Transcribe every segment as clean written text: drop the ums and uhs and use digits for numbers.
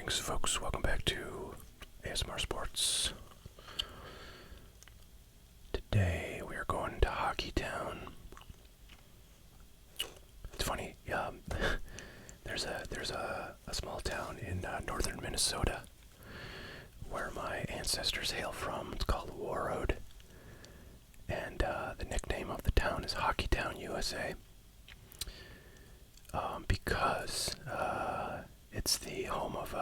Greetings, folks. Welcome back to ASMR Sports. Today we are going to Hockey Town. It's funny. There's a small town in northern Minnesota where my ancestors hail from. It's called Warroad, and the nickname of the town is Hockey Town, USA. Because it's the home of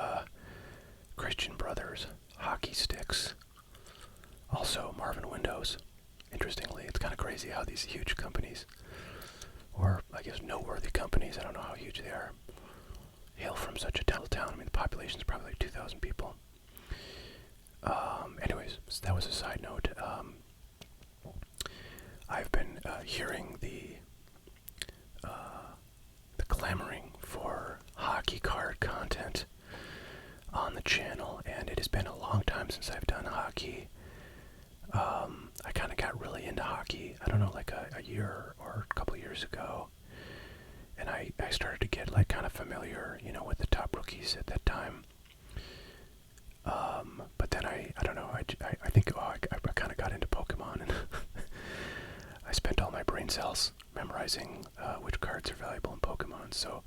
Christian Brothers hockey sticks. Also Marvin Windows. Interestingly, it's kind of crazy how these huge companies, or I guess noteworthy companies, I don't know how huge they are, hail from such a town. I mean, the population is probably like 2,000 people. Anyways, so that was a side note. I've been hearing the clamoring for hockey card content on the channel, and it has been a long time since I've done hockey. I kind of got really into hockey, I don't know, like a year or a couple years ago, and I started to get like kind of familiar, with the top rookies at that time. But then I don't know, I think I kind of got into Pokemon, and I spent all my brain cells memorizing which cards are valuable in Pokemon, so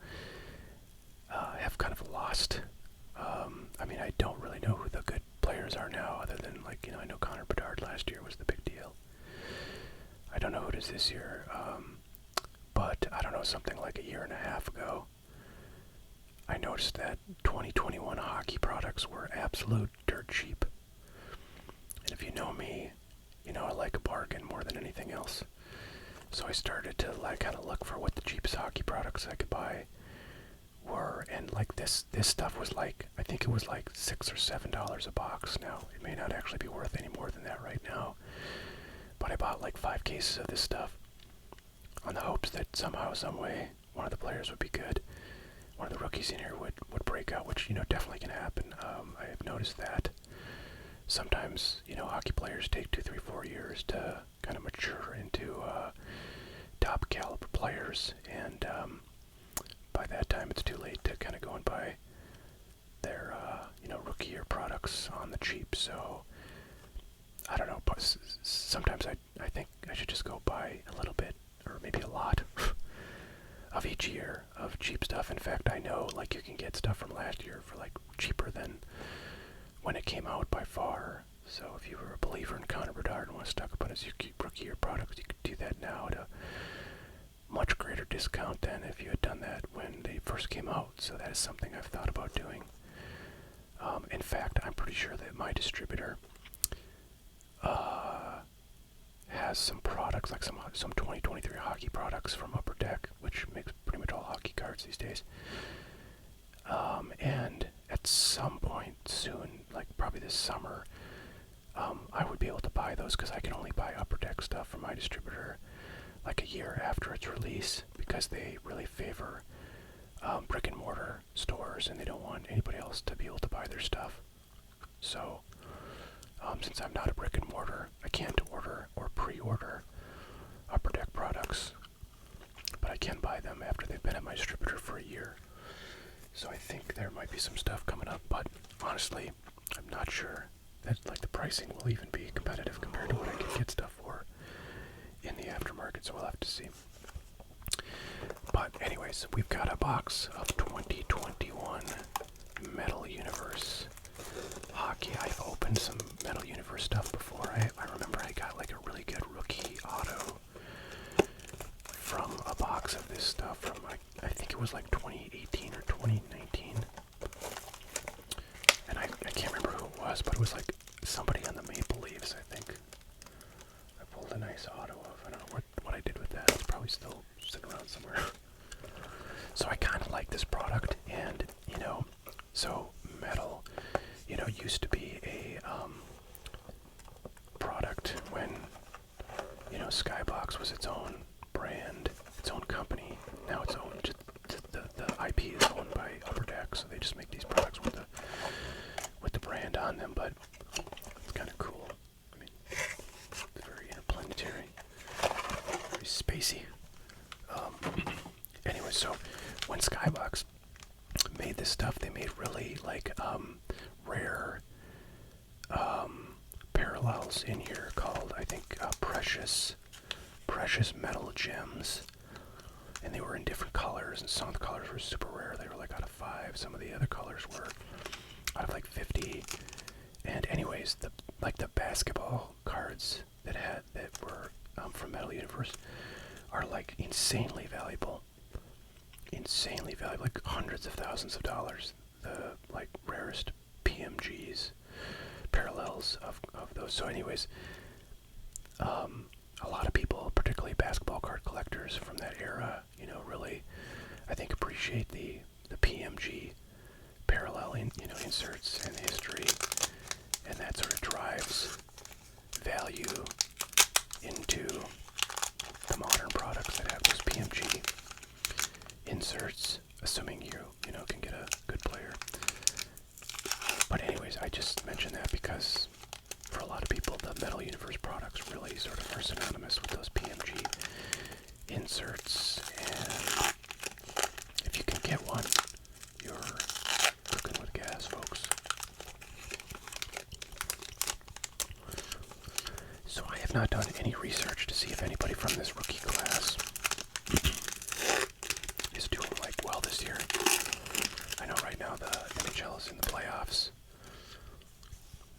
I have kind of lost. I mean, I don't really know who the good players are now, other than, like, I know Connor Bedard last year was the big deal. I don't know who it is this year, but I don't know, something like a year and a half ago, I noticed that 2021 hockey products were absolute dirt cheap. And if you know me, I like a bargain more than anything else. So I started to kind of look for what the cheapest hockey products I could buy were, and like this stuff was like, I think it was like $6 or $7 a box. Now it may not actually be worth any more than that right now, but I bought like 5 cases of this stuff on the hopes that somehow, some way, one of the players would be good. One of the rookies in here would break out, which definitely can happen. I have noticed that sometimes hockey players take 2, 3, 4 years to kind of mature into top caliber players, and by that time it's too late to kind of go and buy their rookie year products on the cheap. So I don't know, but sometimes I think I should just go buy a little bit, or maybe a lot of each year of cheap stuff. In fact, I know like you can get stuff from last year for like cheaper than when it came out by far. So if you were a believer in Connor Bedard and want to stock up on his rookie year products, you could do that now at a much greater discount than if you had done that when they first came out. So that is something I've thought about doing. In fact, I'm pretty sure that my distributor has some products, like some 2023 hockey products from Upper Deck, which makes pretty much all hockey cards these days. And at some point soon, like probably this summer, I would be able to buy those, because I can only buy Upper Deck stuff from my distributor like a year after its release, because they really favor brick and mortar stores, and they don't want anybody else to be able to buy their stuff. So since I'm not a brick and mortar, I can't order or pre-order Upper Deck products, but I can buy them after they've been at my distributor for a year. So I think there might be some stuff coming up, but honestly, I'm not sure that like the pricing will even be competitive compared to what I could get stuff for in the aftermarket, so we'll have to see. But anyways, we've got a box of 2021 Metal Universe hockey. I've opened some Metal Universe stuff before. I remember I got like a really good rookie auto from a box of this stuff from, I think it was like 2018 or 2019. And I can't remember who it was, but it was like somebody on the Maple Leafs, I think. I pulled a nice auto of. I don't know what I did with that. It's probably still sitting around somewhere. So I kind of like this product, and so Metal, used to be a product when Skybox was its own brand, its own company. Now it's owned. The IP is owned by Upper Deck, so they just make these products with the brand on them. But it's kind of cool. I mean, it's very interplanetary, very spacey. Anyway, so when Skybox made this stuff. They made really like rare parallels in here called, I think, precious metal gems, and they were in different colors, and some of the colors were super rare. They were like out of 5. Some of the other colors were out of like 50. And anyways, the basketball cards that were from Metal Universe are like insanely valuable, like hundreds of thousands of dollars. The like rarest PMGs, parallels of those. So anyways, a lot of people, particularly basketball card collectors from that era, really, I think, appreciate the PMG parallel inserts and history, and that sort of drives value into the modern products that have those PMG inserts, assuming you can get a good player. But anyways, I just mentioned that because for a lot of people, the Metal Universe products really sort of are synonymous with those PMG inserts, and if you can get one, you're cooking with gas, folks. So I have not done any research to see if anybody from this rookie class is doing like well this year. I know right now the NHL is in the playoffs,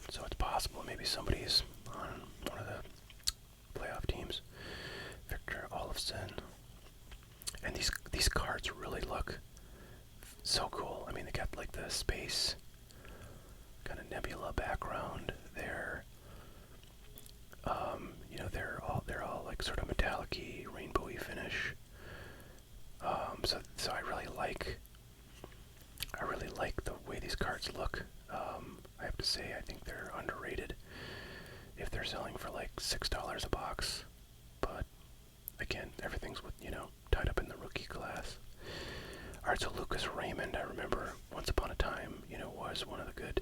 so it's possible maybe somebody's on one of the playoff teams. Victor Olofsson. And these cards really look so cool. I mean, they got like the space kind of nebula background there. They're all like sort of metallic-y, rainbowy finish. So I really like the way these cards look. I have to say, I think they're underrated if they're selling for like $6 a box. But again, everything's tied up in the rookie class. All right, so Lucas Raymond, I remember once upon a time, was one of the good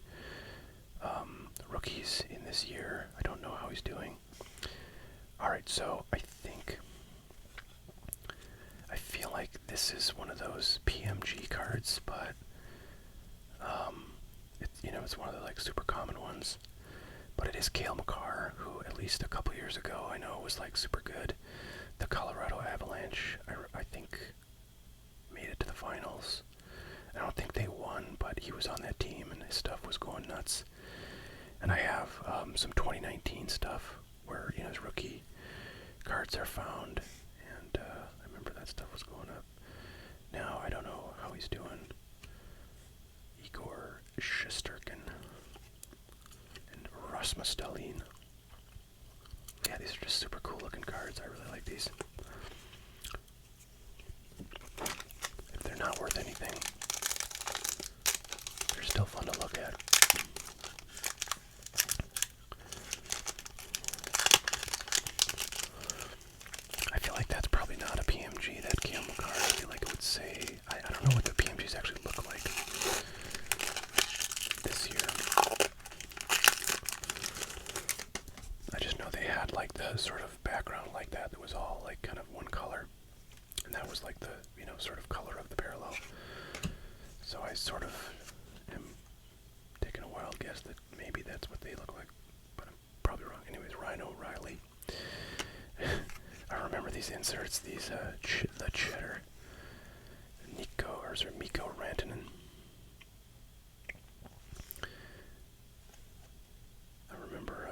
rookies in this year. I don't know how he's doing. All right, so I feel like this is one of those PMG cards, but it's one of the like super common ones. But it is Cale Makar, who at least a couple years ago I know was like super good. The Colorado Avalanche, I think, made it to the finals. I don't think they won, but he was on that team and his stuff was going nuts. And I have some 2019 stuff where his rookie cards are found, and I remember that stuff was going up. Now I don't know how he's doing. Igor Shesterkin and Rasmus Dahlin. Yeah, these are just super cool looking cards. I really like these. If they're not worth anything, they're still fun to look at. I feel like that's probably not a PMG, that Cale Makar. I feel like it would say, I don't know what the PMGs actually look like this year. I just know they had like the sort of background like that was all like kind of one color. And that was like the, sort of color of the parallel. So I sort of am taking a wild guess that maybe that's what they look like. But I'm probably wrong. Anyways, Rhino Riley. I remember these inserts, the Cheddar. Mikko Rantanen. I remember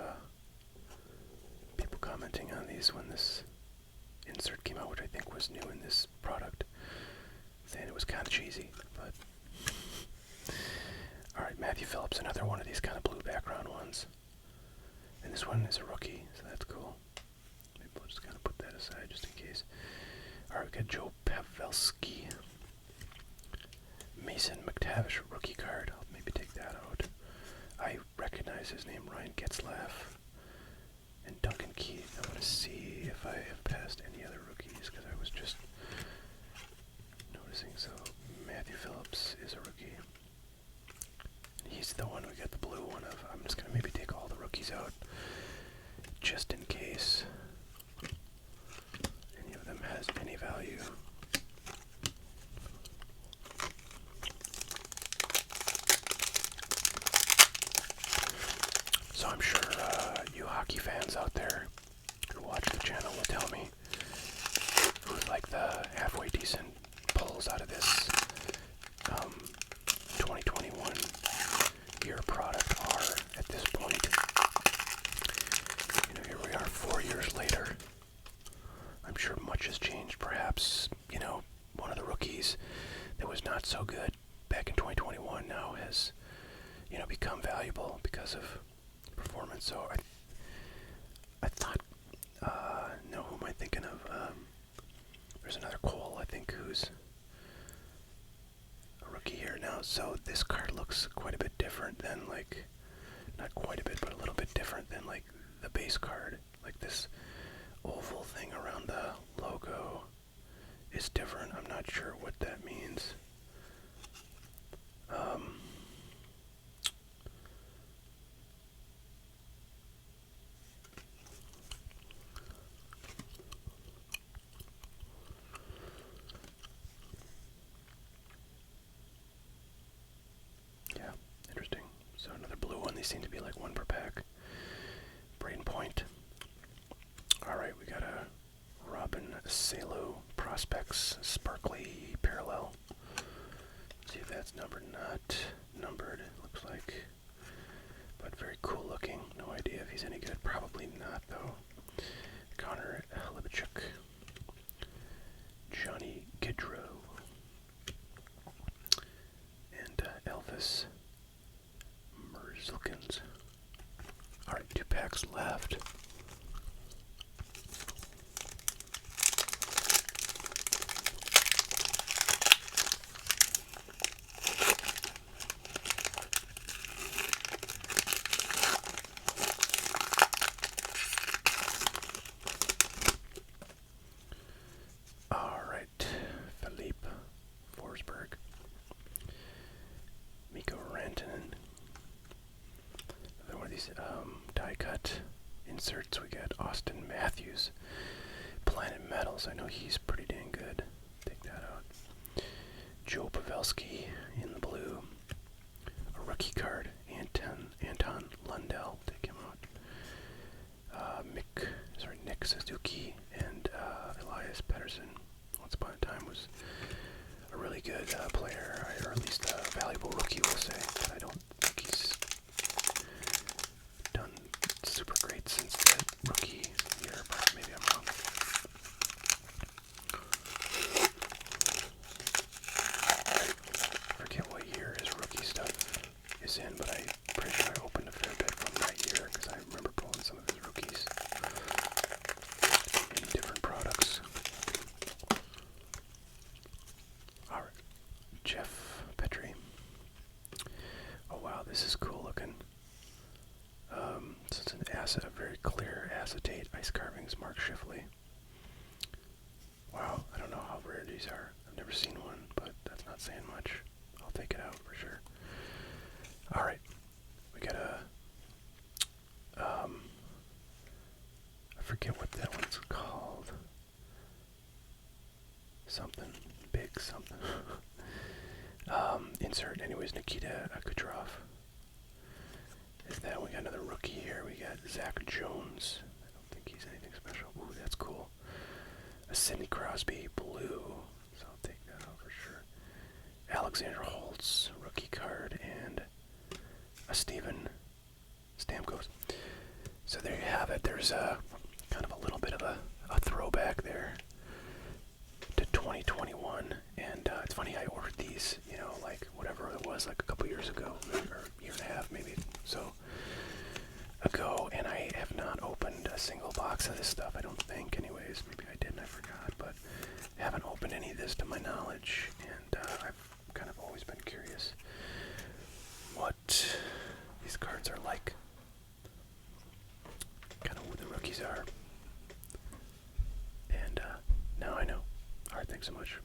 people commenting on these when this insert came out, which I think was new in this product, saying it was kind of cheesy, but alright, Matthew Phillips, another one of these kind of blue background ones, and this one is a rookie, so that's cool. Maybe we'll just kind of put that aside just in case. Alright, we got Joe Pavelski. Mason McTavish rookie card. I'll maybe take that out. I recognize his name, Ryan Getzlaff. And Duncan Keith. I want to see if I have passed any other rookies, because I was just noticing. So Matthew Phillips is a rookie. He's the one we got the blue one of. I'm just going to maybe take all the rookies out, just in case any of them has any value. perhaps, one of the rookies that was not so good back in 2021 now has, become valuable because of performance. So I thought, no, who am I thinking of? There's another Cole, I think, who's a rookie here now. So this card looks quite a bit different than, like, not quite a bit, but a little bit different than, like, the base card. Like, this oval thing around the logo is different. I'm not sure what that means. Yeah, interesting. So another blue one. These seem to be like one per pack. Brain Point. Alright, we got a Robin Salo Prospects Sparkly Parallel. See if that's numbered. Not numbered, it looks like. But very cool looking. No idea if he's any good. Probably not, though. Connor Hlibichuk. Johnny Gaudreau. And Elvis Merzlikins. Alright, 2 packs left. Alright, Philippe Forsberg. Mikko Rantanen. Another one of these die cut inserts. We got Austin Matthews. Planet Metals. I know he's pretty dang good. Take that out. Joe Pavelski in the blue. A rookie card. Anton Lundell. Take him out. Nick Suzuki and Elias Pettersson. Once upon a time was a really good player, or at least a valuable rookie, we'll say. But I don't think he's done super great since that rookie year, but maybe I'm wrong. I forget what year his rookie stuff is in, but I'm pretty sure I opened a fair bit from that year because I remember pulling some of his rookies in different products. Alright, Jeff Petrie. Oh wow, this is cool looking. So it's an a very clear acetate ice carvings, Mark Shifley. Wow, I don't know how rare these are. I've never seen one, but that's not saying much. I'll take it out for sure. Alright, we got a, I forget what that one's called. Something, big something. Insert, anyways, Nikita Kucherov. Is that, we got another rookie here. We got Zach Jones. I don't think he's anything special. Ooh, that's cool. A Sidney Crosby blue. So I'll take that out for sure. Alexander Holtz, rookie card, and a Steven Stamkos. So there you have it. There's a kind of a little bit of a throwback there to 2021. And it's funny, I ordered these, like whatever it was, like a couple years ago, or a year and a half maybe so ago, and I have not opened a single box of this stuff, I don't think, anyways. Maybe I did and I forgot, but I haven't opened any of this to my knowledge, and I've kind of always been curious what these cards are like, kind of who the rookies are, and now I know. Alright, thanks so much.